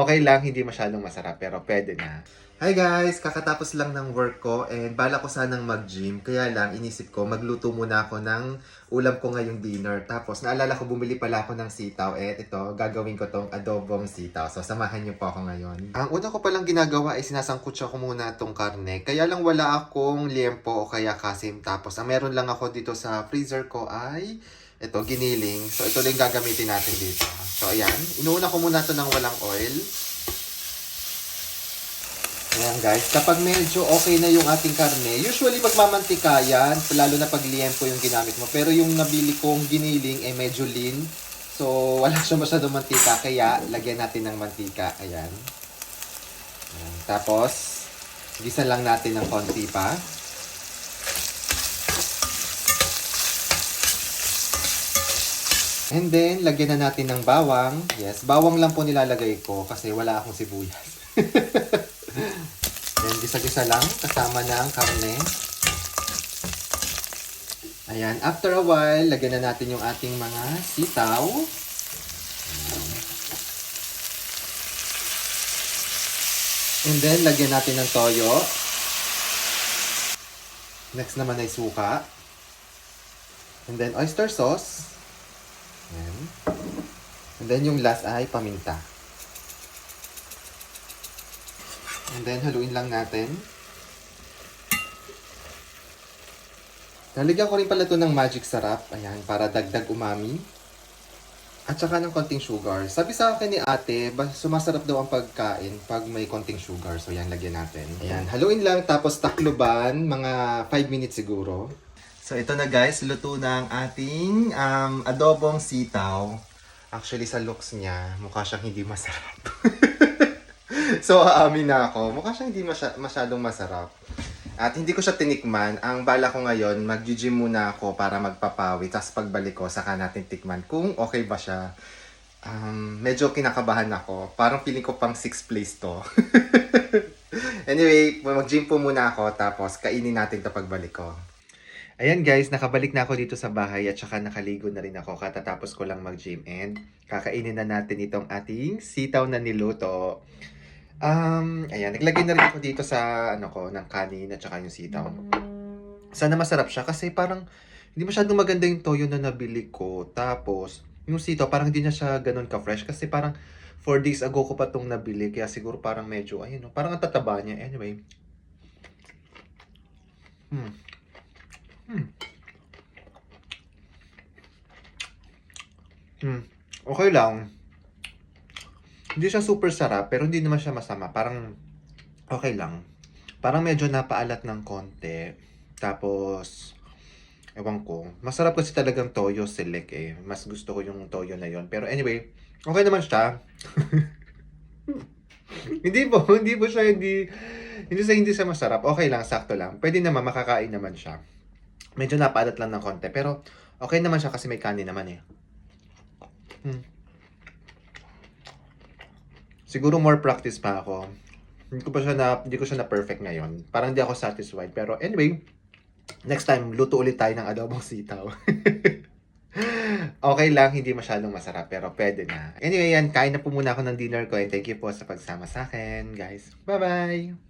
Okay lang, hindi masyadong masarap, pero pwede na. Hi guys! Kakatapos lang ng work ko and bala ko sanang mag-gym. Kaya lang, inisip ko, magluto muna ako ng ulam ko ngayong dinner. Tapos, naalala ko, bumili pala ako ng sitaw. Ito, gagawin ko tong adobong sitaw. So, samahan niyo po ako ngayon. Ang una ko palang ginagawa ay sinasangkutsa ko muna tong karne. Kaya lang wala akong liempo o kaya kasim. Tapos, ang meron lang ako dito sa freezer ko ay ito, giniling. So, ito lang gagamitin natin dito. So, ayan. Inuuna ko muna to ng walang oil. Ayan guys, kapag medyo okay na yung ating karne, usually magmamantika yan, lalo na pag liempo yung ginamit mo. Pero yung nabili kong giniling ay medyo lean. So, wala siya masyadong mantika, kaya lagyan natin ng mantika. Ayan. Ayan. Tapos, gisa lang natin ng konti pa. And then, lagyan na natin ng bawang. Yes, bawang lang po nilalagay ko kasi wala akong sibuyas. Then, gisa-gisa lang kasama ng karne. Ayan, after a while, lagyan na natin yung ating mga sitaw. And then, lagyan natin ng toyo. Next naman ay suka. And then, oyster sauce. Ayan. And then, yung last ay paminta. And then, haluin lang natin. Lalagyan ko rin pala ito ng magic sarap. Ayan, para dagdag umami. At saka ng konting sugar. Sabi sa akin ni ate, sumasarap daw ang pagkain pag may konting sugar. So, yan, lagyan natin. Ayan, haluin lang. Tapos, takluban. Mga 5 minutes siguro. So, ito na guys. Luto na ang ating adobong sitaw. Actually, sa looks niya, mukha siyang hindi masarap. So, aamin na ako. Mukha siyang hindi masyadong masarap. At hindi ko siya tinikman. Ang bala ko ngayon, mag-gym muna ako para magpapawi. Tapos pagbalik ko, saka natin tikman kung okay ba siya. Medyo kinakabahan ako. Parang feeling ko pang 6th place to. Anyway, mag-gym po muna ako. Tapos kainin natin ito pagbalik ko. Ayan guys, nakabalik na ako dito sa bahay at saka nakaligo na rin ako katatapos ko lang mag-gym and kakainin na natin itong ating sitaw na niluto. Ayan, naglagay na rin ako dito sa ng kanin at saka yung sitaw. Sana masarap siya kasi parang hindi masyadong maganda yung toyo na nabili ko. Tapos, yung sitaw parang hindi na siya ganun ka-fresh kasi parang 4 days ago ko pa itong nabili kaya siguro parang medyo, ayun, parang ang tataba niya. Anyway. Okay lang. Hindi siya super sarap, pero hindi naman siya masama. Parang okay lang. Parang medyo napaalat ng konti. Tapos, ewan ko. Masarap kasi talagang toyo select eh. Mas gusto ko yung toyo na yon. Pero anyway, okay naman siya. Hindi siya masarap. Okay lang, sakto lang. Pwede naman, makakain naman siya. Medyo napaalat lang ng konti. Pero okay naman siya kasi may kanin naman eh. Siguro more practice pa ako. Hindi ko siya na perfect ngayon. Parang hindi ako satisfied. Pero anyway, next time, luto ulit tayo ng adobong sitaw. Okay lang, hindi masyadong masarap, pero pwede na. Anyway, yan, kain na po muna ako ng dinner ko and thank you po sa pagsama sa akin, guys. Bye-bye!